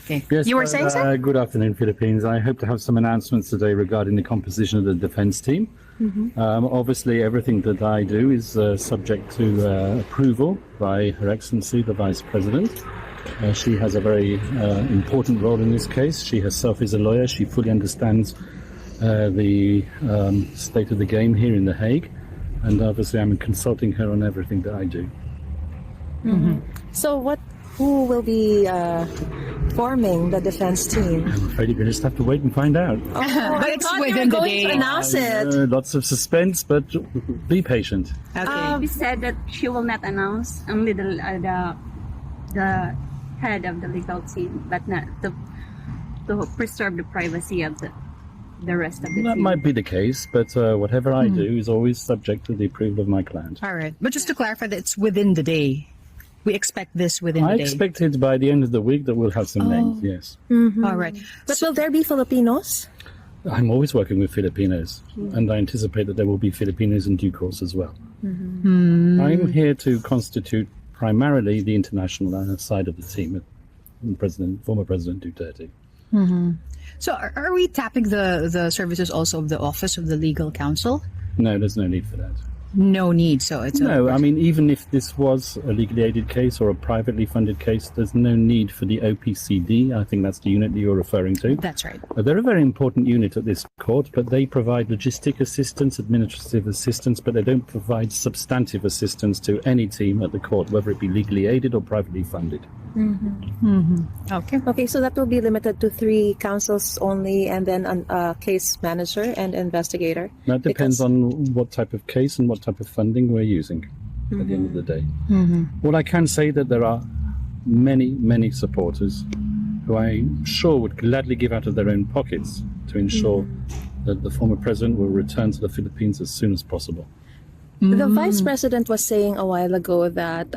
Okay. Yes, You were saying, sir? good afternoon, Philippines. I hope to have some announcements today regarding the composition of the defence team. Obviously, everything that I do is subject to approval by Her Excellency, the Vice President. She has a very important role in this case. She herself is a lawyer. She fully understands the state of the game here in The Hague. And obviously, I'm consulting her on everything that I do. So who will be forming the defense team? I'm afraid you're going to just have to wait and find out. But it's within the day. To announce it. Lots of suspense, but be patient. Okay. We said that she will not announce, only the head of the legal team, but not to preserve the privacy of the rest of the That team. might be the case, but whatever I do is always subject to the approval of my client. All right. But just to clarify, that it's within the day. We expect this within I the day. expected by the end of the week that we'll have some names, yes. All right. But will there be Filipinos? I'm always working with Filipinos, and I anticipate that there will be Filipinos in due course as well. I'm here to constitute primarily the international side of the team, former President Duterte. So are we tapping the services also of the Office of the Legal Counsel? No, there's no need for that. No need. So it's No, I mean, even if this was a legally aided case or a privately funded case, there's no need for the OPCD. I think that's the unit that you're referring to. That's right. They're a very important unit at this court, but they provide logistic assistance, administrative assistance, but they don't provide substantive assistance to any team at the court, whether it be legally aided or privately funded. Okay. Okay, so that will be limited to 3 counsels only, and then a case manager and investigator. That depends on what type of case and what type of funding we're using at the end of the day. What I can say that there are many supporters who I'm sure would gladly give out of their own pockets to ensure that the former president will return to the Philippines as soon as possible. The vice president was saying a while ago that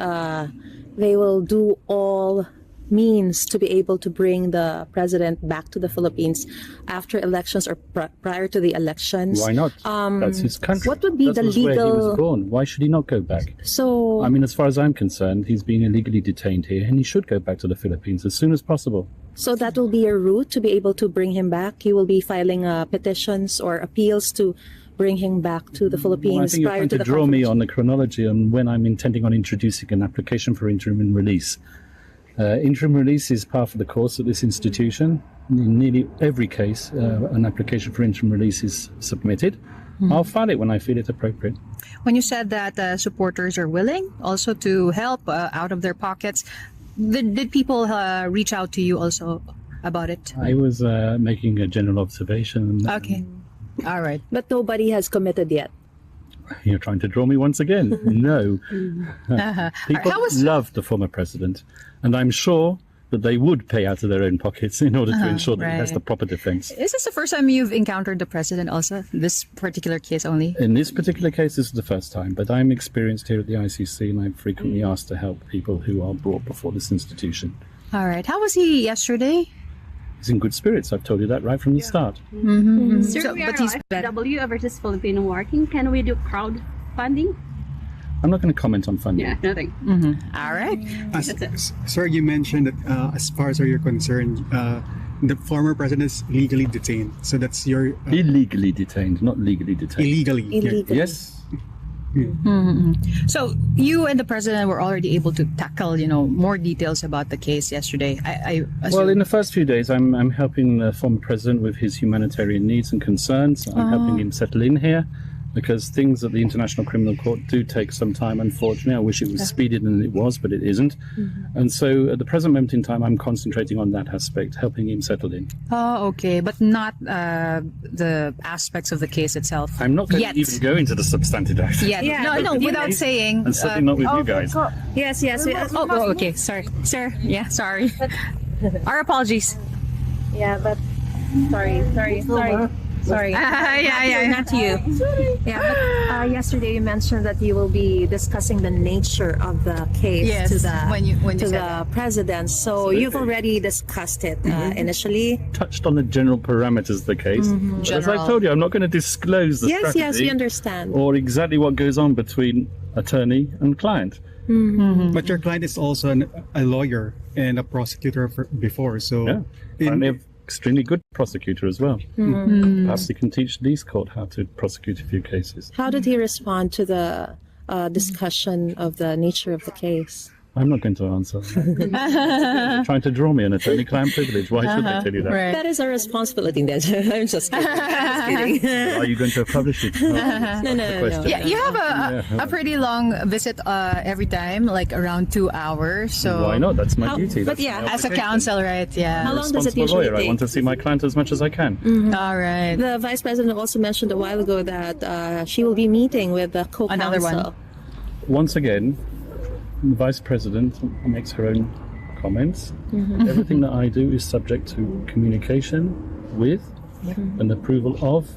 they will do all means to be able to bring the president back to the Philippines after elections or prior to the elections. Why not? That's his country. What would be That the was where he legal- was born. Why should he not go back? So, I mean, as far as I'm concerned, he's being illegally detained here, and he should go back to the Philippines as soon as possible. so that will be a route to be able to bring him back. You will be filing petitions or appeals to bring him back to the Well, I Philippines think you're prior trying to to the draw me confirmation. on the chronology on when I'm intending on introducing an application for interim release. Interim release is part of the course at this institution. In nearly every case, an application for interim release is submitted. I'll file it when I feel it appropriate. When you said that supporters are willing also to help out of their pockets, did people reach out to you also about it? I was making a general observation. Okay. All right. But nobody has committed yet. You're trying to draw me once again. No. People How was- love the former president, and I'm sure that they would pay out of their own pockets in order to ensure that he has right. the proper defense. Is this the first time you've encountered the president also? This particular case only? In this particular case, this is the first time, but I'm experienced here at the ICC, and I'm frequently asked to help people who are brought before this institution. All right. How was he yesterday? He's in good spirits. I've told you that right from the start. Sir, So- we but are he's better. FW versus Filipino working. Can we do crowdfunding? I'm not going to comment on funding. Yeah, nothing. All right. Sir, you mentioned that as far as you're concerned, the former president is legally detained. So that's your Illegally detained, not legally detained. illegally. Illegally. Yes. So you and the president were already able to tackle, more details about the case yesterday. I assume. Well, in the first few days, I'm helping the former president with his humanitarian needs and concerns. I'm helping him settle in here because things at the International Criminal Court do take some time, unfortunately. I wish it was speedier than it was, but it isn't. And so at the present moment in time, I'm concentrating on that aspect, helping him settle in. Oh, okay, but not the aspects of the case itself. I'm not going Yet. to even go into the substantive act. Yeah, no, without saying. And certainly not with you guys. Yes. Oh, okay. Sorry, sir. Yeah, sorry. Our apologies. Yeah, but sorry. Yeah. Not you. Yeah, but yesterday you mentioned that you will be discussing the nature of the case Yes, to the when you to said the that. president. So Absolutely. you've already discussed it initially. Touched on the general parameters of the case. But as I General. told you, I'm not going to disclose the Yes, strategy we understand. or exactly what goes on between attorney and client. But your client is also a lawyer. and a prosecutor before. So, Yeah. And they're extremely good prosecutor as well. Perhaps he can teach these court how to prosecute a few cases. How did he respond to the discussion of the nature of the case? I'm not going to answer. They're trying to draw me an attorney-client privilege. Why should I tell you that? Right. That is our responsibility then. I'm just kidding. Just kidding. Are you going to publish it? No. Yeah, you have a pretty long visit every time, like around 2 hours. So Why not? That's my duty. but That's yeah, my as a obligation. counsel, right? Yeah. How long does it Responsible usually lawyer. I want to take? see my client as much as I can. All right. The vice president also mentioned a while ago that she will be meeting with the co-counsel. Another one. Once again, the vice president makes her own comments. Everything that I do is subject to communication with and approval of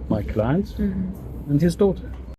my client and his daughter.